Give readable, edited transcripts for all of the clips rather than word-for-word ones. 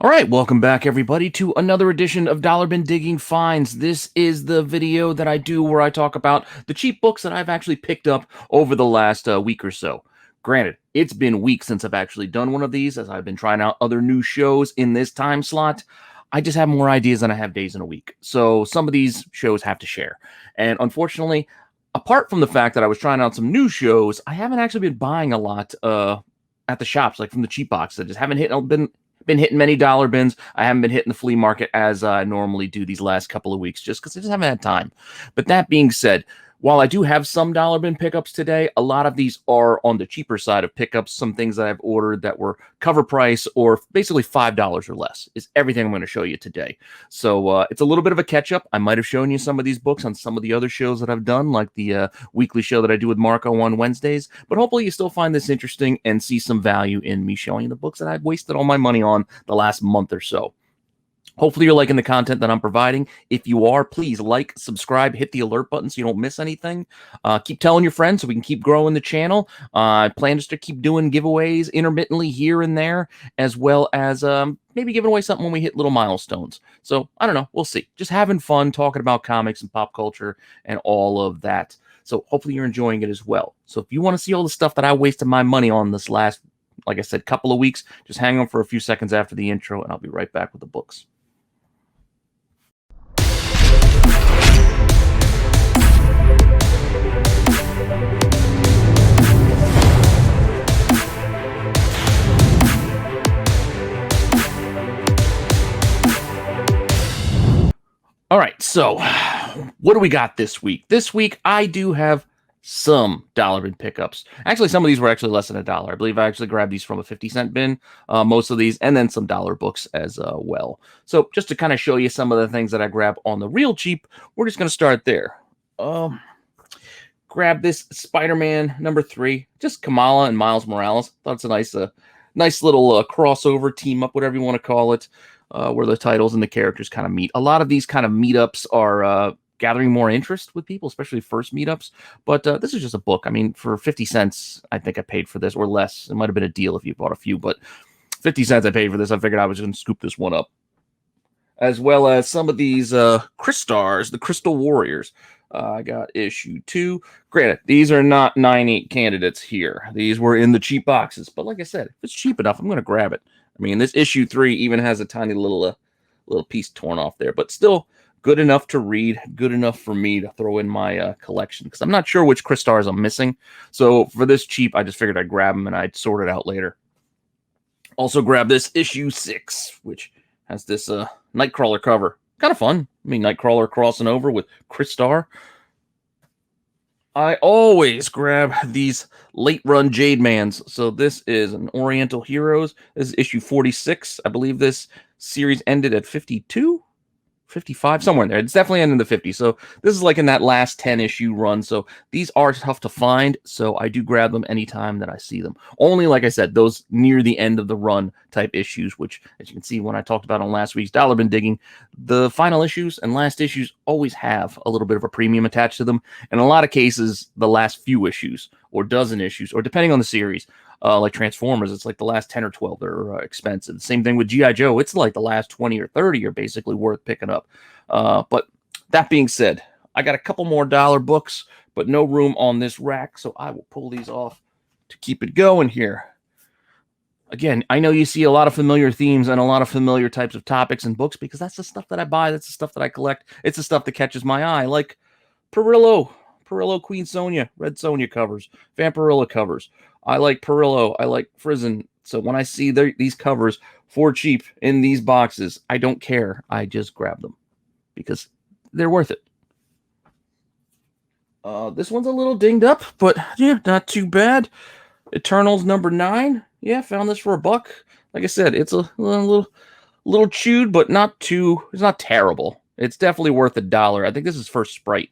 All right, welcome back, everybody, to another edition of Dollar Bin Digging Finds. This is the video that I do where I talk about the cheap books that I've actually picked up over the last week or so. Granted, it's been weeks since I've actually done one of these, as I've been trying out other new shows in this time slot. I just have more ideas than I have days in a week. So some of these shows have to share. And unfortunately, apart from the fact that I was trying out some new shows, I haven't actually been buying a lot at the shops, like from the cheap box. I just haven't been hitting many dollar bins. I haven't been hitting the flea market as I normally do these last couple of weeks, just because I just haven't had time. But that being said, while I do have some dollar bin pickups today, a lot of these are on the cheaper side of pickups. Some things that I've ordered that were cover price or basically $5 or less is everything I'm going to show you today. So it's a little bit of a catch up. I might have shown you some of these books on some of the other shows that I've done, like the weekly show that I do with Marco on Wednesdays. But hopefully you still find this interesting and see some value in me showing you the books that I've wasted all my money on the last month or so. Hopefully you're liking the content that I'm providing. If you are, please like, subscribe, hit the alert button so you don't miss anything. Keep telling your friends so we can keep growing the channel. I plan just to keep doing giveaways intermittently here and there, as well as maybe giving away something when we hit little milestones. So I don't know. We'll see. Just having fun talking about comics and pop culture and all of that. So hopefully you're enjoying it as well. So if you want to see all the stuff that I wasted my money on this last, like I said, couple of weeks, just hang on for a few seconds after the intro and I'll be right back with the books. All right, so what do we got this week? This week, I do have some dollar bin pickups. Actually, some of these were actually less than $1. I believe I actually grabbed these from a 50-cent bin, most of these, and then some dollar books as well. So just to kind of show you some of the things that I grab on the real cheap, we're just going to start there. Grab this Spider-Man #3, just Kamala and Miles Morales. Thought it's a nice little crossover team up, whatever you want to call it. Where the titles and the characters kind of meet. A lot of these kind of meetups are gathering more interest with people, especially first meetups. But this is just a book. I mean, for 50 cents, I think I paid for this, or less. It might have been a deal if you bought a few, but 50 cents I paid for this. I figured I was going to scoop this one up. As well as some of these Crystars, the Crystal Warriors. I got issue 2. Granted, these are not 9.8 candidates here. These were in the cheap boxes. But like I said, if it's cheap enough, I'm going to grab it. I mean, this issue 3 even has a tiny little piece torn off there, but still good enough to read, good enough for me to throw in my collection, because I'm not sure which Crystars I'm missing. So for this cheap, I just figured I'd grab them and I'd sort it out later. Also grab this issue 6, which has this Nightcrawler cover. Kind of fun. I mean, Nightcrawler crossing over with Crystar. I always grab these late-run Jade Mans. So this is an Oriental Heroes. This is issue 46. I believe this series ended at 52? 55, somewhere in there. It's definitely ending the 50. So this is like in that last 10 issue run. So these are tough to find. So I do grab them anytime that I see them. Only, like I said, those near the end of the run type issues, which, as you can see when I talked about on last week's Dollar Bin Digging, the final issues and last issues always have a little bit of a premium attached to them. In a lot of cases, the last few issues or dozen issues, or depending on the series, like Transformers, it's like the last 10 or 12 they're expensive. Same thing with G.I. Joe. It's like the last 20 or 30 are basically worth picking up. But that being said, I got a couple more dollar books, but no room on this rack, so I will pull these off to keep it going here. Again, I know you see a lot of familiar themes and a lot of familiar types of topics and books, because that's the stuff that I buy. That's the stuff that I collect. It's the stuff that catches my eye, like Perillo Queen Sonia, Red Sonia covers, Vampirilla covers. I like Perillo. I like Frizen. So when I see these covers for cheap in these boxes, I don't care. I just grab them because they're worth it. This one's a little dinged up, but yeah, not too bad. Eternals #9. Yeah, found this for $1. Like I said, it's a little chewed, but not too. It's not terrible. It's definitely worth $1. I think this is first Sprite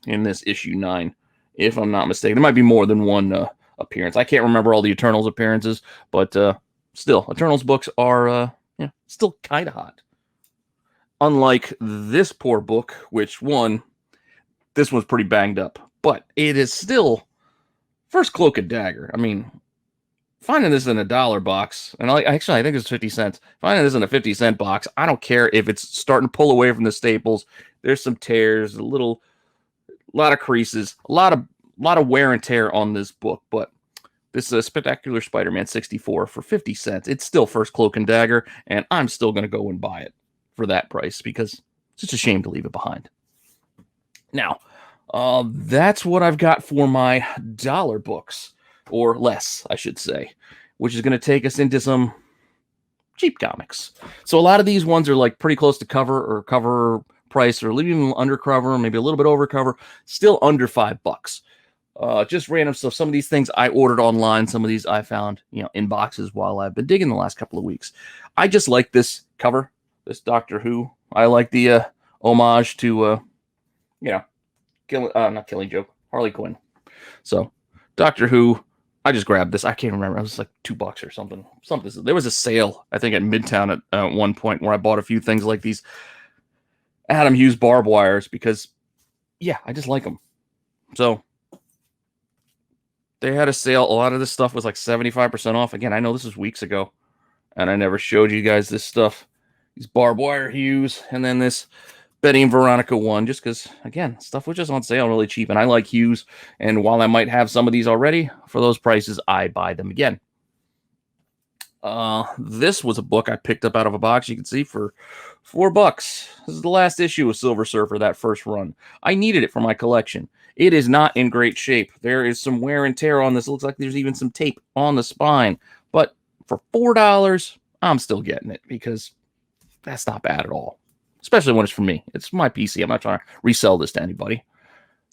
in this issue 9, if I'm not mistaken. There might be more than one appearance. I can't remember all the Eternals appearances, but still, Eternals books are still kind of hot. Unlike this poor book, this one's pretty banged up, but it is still first Cloak and Dagger. I mean, finding this in a dollar box, and actually I think it's 50 cents. Finding this in a 50-cent box, I don't care if it's starting to pull away from the staples. There's some tears, a lot of creases, a lot of wear and tear on this book, but this is a Spectacular Spider-Man 64 for 50 cents. It's still First Cloak and Dagger, and I'm still going to go and buy it for that price because it's just a shame to leave it behind. Now, that's what I've got for my dollar books, or less, I should say, which is going to take us into some cheap comics. So a lot of these ones are like pretty close to cover price, or even under cover, maybe a little bit over cover, still under $5. Just random stuff. Some of these things I ordered online. Some of these I found, in boxes while I've been digging the last couple of weeks. I just like this cover, this Doctor Who. I like the homage to, not Killing Joke, Harley Quinn. So, Doctor Who. I just grabbed this. I can't remember. It was like $2 or something. There was a sale, I think, at Midtown at one point where I bought a few things like these Adam Hughes barbed wires because, I just like them. So. They had a sale. A lot of this stuff was like 75% off. Again, I know this was weeks ago, and I never showed you guys this stuff. These barbed wire Hughes, and then this Betty and Veronica one, just because, again, stuff was just on sale really cheap, and I like Hughes, and while I might have some of these already, for those prices, I buy them again. This was a book I picked up out of a box, you can see, for $4. This is the last issue of Silver Surfer, that first run. I needed it for my collection. It is not in great shape. There is some wear and tear on this. It looks like there's even some tape on the spine. But for $4, I'm still getting it because that's not bad at all. Especially when it's for me. It's my PC. I'm not trying to resell this to anybody.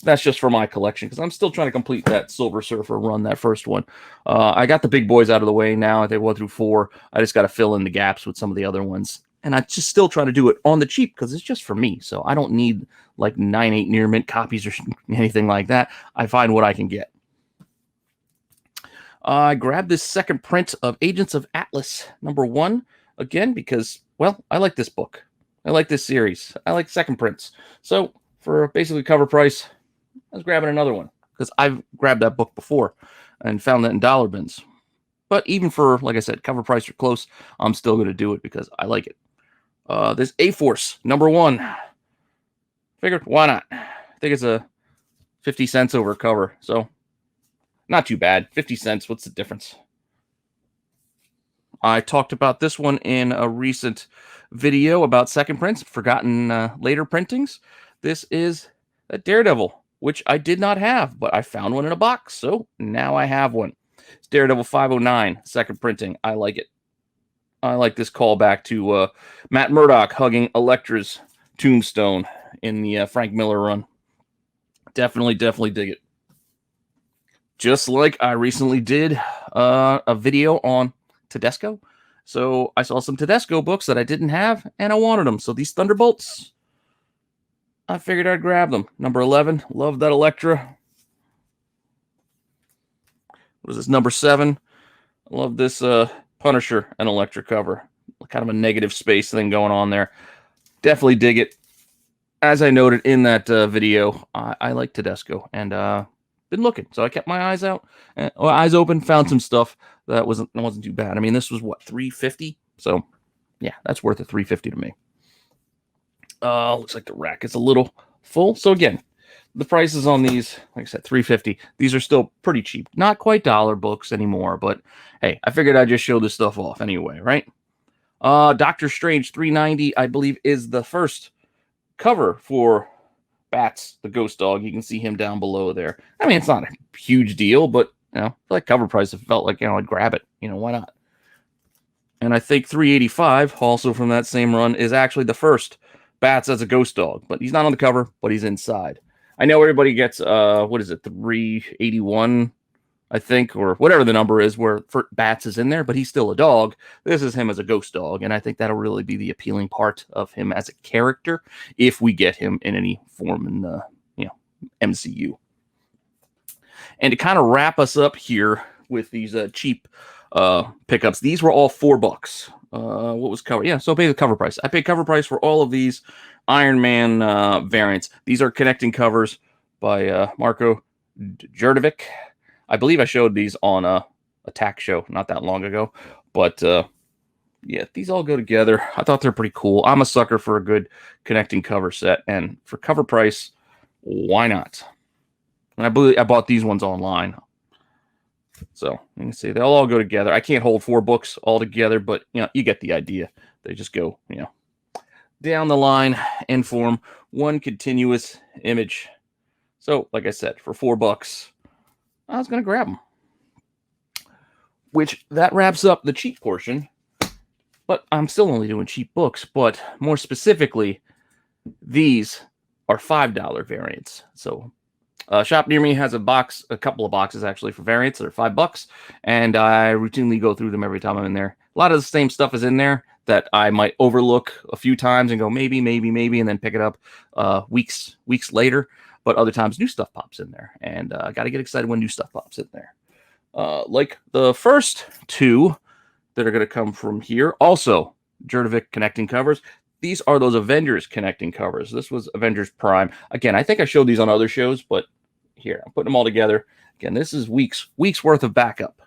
That's just for my collection because I'm still trying to complete that Silver Surfer run, that first one. I got the big boys out of the way now. I think 1 through 4. I just got to fill in the gaps with some of the other ones. And I just still try to do it on the cheap because it's just for me. So I don't need like 9/8 near mint copies or anything like that. I find what I can get. I grabbed this second print of Agents of Atlas #1 again because, well, I like this book. I like this series. I like second prints. So for basically cover price, I was grabbing another one because I've grabbed that book before and found that in dollar bins. But even for, like I said, cover price or close, I'm still going to do it because I like it. This A-Force #1. Figured, why not? I think it's a 50 cents over cover, so not too bad. 50 cents, what's the difference? I talked about this one in a recent video about second prints, forgotten later printings. This is a Daredevil, which I did not have, but I found one in a box, so now I have one. It's Daredevil 509, second printing. I like it. I like this callback to Matt Murdock hugging Elektra's tombstone in the Frank Miller run. Definitely dig it. Just like I recently did a video on Tedesco. So I saw some Tedesco books that I didn't have, and I wanted them. So these Thunderbolts, I figured I'd grab them. #11, love that Elektra. What is this, #7? I love this Punisher and Elektra cover. Kind of a negative space thing going on there. Definitely dig it. As I noted in that video, I like Tedesco, and been looking. So I kept my eyes out, eyes open, found some stuff that wasn't too bad. I mean, this was what, $3.50? So yeah, that's worth a $3.50 to me. Looks like the rack is a little full. So again, the prices on these, like I said, $3.50. These are still pretty cheap. Not quite dollar books anymore, but hey, I figured I'd just show this stuff off anyway, right? Doctor Strange $3.90, I believe, is the first cover for Bats, the ghost dog. You can see him down below there. I mean, it's not a huge deal, but for that cover price, it felt like I'd grab it. Why not? And I think $3.85, also from that same run, is actually the first Bats as a ghost dog, but he's not on the cover, but he's inside. I know everybody gets what is it, $3.81, I think, or whatever the number is, where Bats is in there, but he's still a dog. This is him as a ghost dog, and I think that'll really be the appealing part of him as a character if we get him in any form in the MCU. And to kind of wrap us up here with these cheap pickups, these were all $4. What was cover? Yeah, so I paid the cover price. I paid cover price for all of these Iron Man variants. These are connecting covers by Marko Djurdovic. I believe I showed these on a Attack show not that long ago. But yeah, these all go together. I thought they're pretty cool. I'm a sucker for a good connecting cover set, and for cover price, why not? And I believe I bought these ones online. So you can see they'll all go together. I can't hold 4 books all together, but you get the idea. They just go, down the line and form one continuous image. So, like I said, for $4, I was going to grab them. Which, that wraps up the cheap portion. But I'm still only doing cheap books. But more specifically, these are $5 variants. So, a shop near me has a couple of boxes actually for variants that are $5. And I routinely go through them every time I'm in there. A lot of the same stuff is in there that I might overlook a few times and go maybe, and then pick it up weeks later. But other times, new stuff pops in there, and I got to get excited when new stuff pops in there. Like the first 2 that are going to come from here, also Jurdovic connecting covers. These are those Avengers connecting covers. This was Avengers Prime. Again, I think I showed these on other shows, but here, I'm putting them all together. Again, this is weeks worth of backup.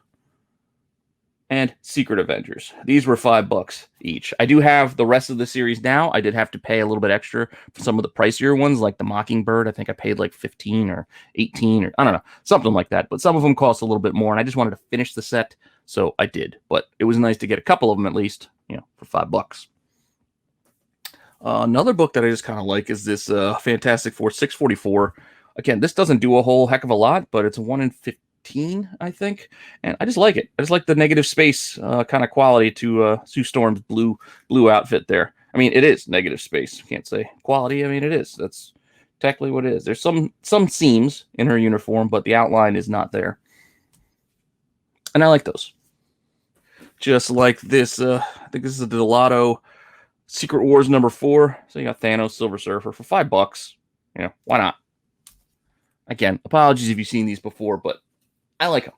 And Secret Avengers. These were $5 each. I do have the rest of the series now. I did have to pay a little bit extra for some of the pricier ones, like the Mockingbird. I think I paid like 15 or 18 or I don't know, something like that. But some of them cost a little bit more, and I just wanted to finish the set, so I did. But it was nice to get a couple of them at least, for $5. Another book that I just kind of like is this Fantastic Four 644. Again, this doesn't do a whole heck of a lot, but it's a 1 in 15. I think, and I just like it. I just like the negative space kind of quality to Sue Storm's blue outfit there. I mean, it is negative space. Can't say quality. I mean, it is. That's technically what it is. There's some seams in her uniform, but the outline is not there, and I like those. Just like this, I think this is the Delato Secret Wars #4. So you got Thanos, Silver Surfer for $5. Why not? Again, apologies if you've seen these before, but I like them.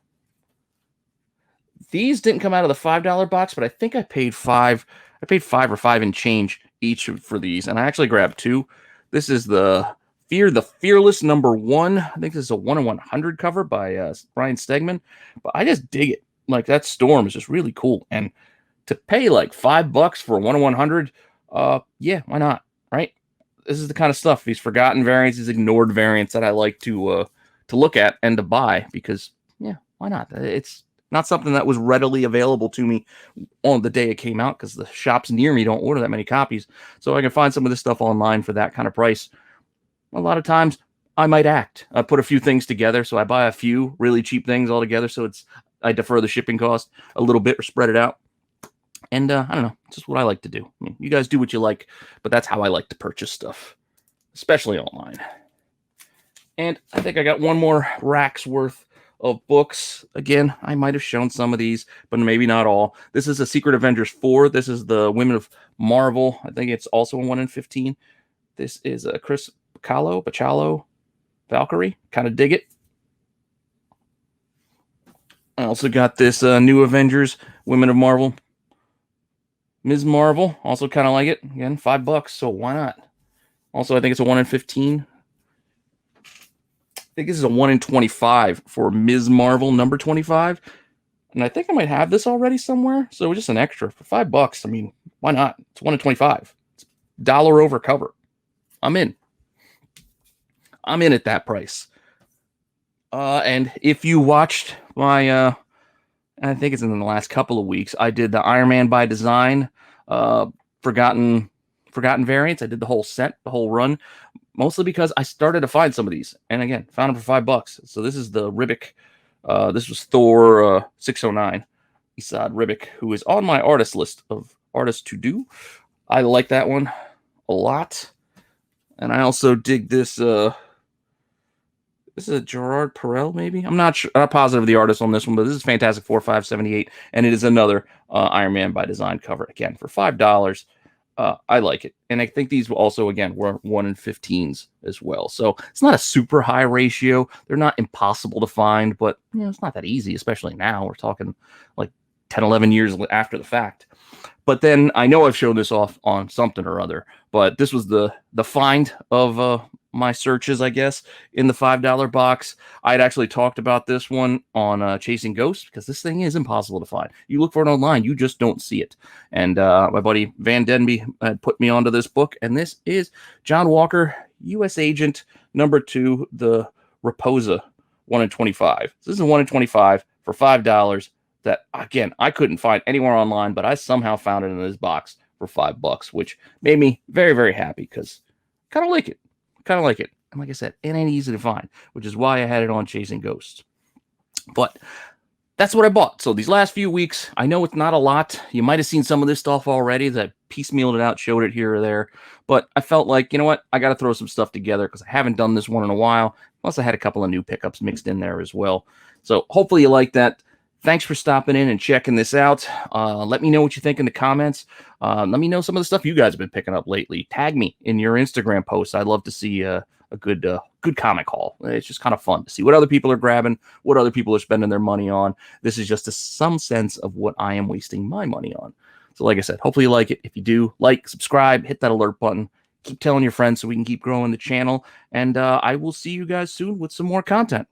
These didn't come out of the $5 box, but I think I paid $5. I paid $5 or $5 and change each for these, and I actually grabbed 2. This is the Fearless #1. I think this is a 1 in 100 cover by Brian Stegman, but I just dig it. Like, that Storm is just really cool, and to pay like $5 for a 1 in 100, yeah, why not, right? This is the kind of stuff, these forgotten variants, these ignored variants that I like to look at and to buy because, yeah, why not? It's not something that was readily available to me on the day it came out because the shops near me don't order that many copies. So I can find some of this stuff online for that kind of price. A lot of times I might act. I put a few things together. So I buy a few really cheap things all together. So I defer the shipping cost a little bit or spread it out. And I don't know, it's just what I like to do. I mean, you guys do what you like, but that's how I like to purchase stuff, especially online. And I think I got one more rack's worth of books. Again, I might have shown some of these, but maybe not all. This is a Secret Avengers 4. This is the Women of Marvel. I think it's also a 1 in 15. This is a Chris Bachalo, Valkyrie. Kind of dig it. I also got this New Avengers, Women of Marvel. Ms. Marvel, also kind of like it. Again, $5, so why not? Also, I think it's a 1 in 15. I think this is a 1 in 25 for Ms. Marvel #25. And I think I might have this already somewhere. So just an extra for $5. I mean, why not? It's 1 in 25. It's $1 over cover. I'm in. I'm in at that price. And if you watched my I think it's in the last couple of weeks, I did the Iron Man by Design forgotten variants. I did the whole set, the whole run, mostly because I started to find some of these. And again, found them for $5. So this is the Ribic. This was Thor 609. Esad Ribic, who is on my artist list of artists to do. I like that one a lot. And I also dig this. This is a Gerard Perel, maybe? I'm not sure. I'm not positive of the artist on this one, but this is Fantastic Four 578, and it is another Iron Man by Design cover. Again, for $5, I like it. And I think these also, again, were 1 in 15s as well. So it's not a super high ratio. They're not impossible to find, but it's not that easy, especially now. We're talking like 10, 11 years after the fact. But then I know I've shown this off on something or other, but this was the find of my searches, I guess, in the $5 box. I had actually talked about this one on Chasing Ghosts because this thing is impossible to find. You look for it online, you just don't see it. And my buddy Van Denby had put me onto this book, and this is John Walker, U.S. Agent #2, the Raposa 1 in 25. So this is a 1 in 25 for $5 that, again, I couldn't find anywhere online, but I somehow found it in this box for $5, which made me very, very happy because kind of like it. Kind of like it. And like I said, it ain't easy to find, which is why I had it on Chasing Ghosts. But that's what I bought. So these last few weeks, I know it's not a lot. You might have seen some of this stuff already that piecemealed it out, showed it here or there. But I felt like, you know what? I got to throw some stuff together because I haven't done this one in a while. Plus, I had a couple of new pickups mixed in there as well. So hopefully you like that. Thanks for stopping in and checking this out. Let me know what you think in the comments. Let me know some of the stuff you guys have been picking up lately. Tag me in your Instagram posts. I'd love to see a good comic haul. It's just kind of fun to see what other people are grabbing, what other people are spending their money on. This is just some sense of what I am wasting my money on. So like I said, hopefully you like it. If you do, like, subscribe, hit that alert button. Keep telling your friends so we can keep growing the channel. And I will see you guys soon with some more content.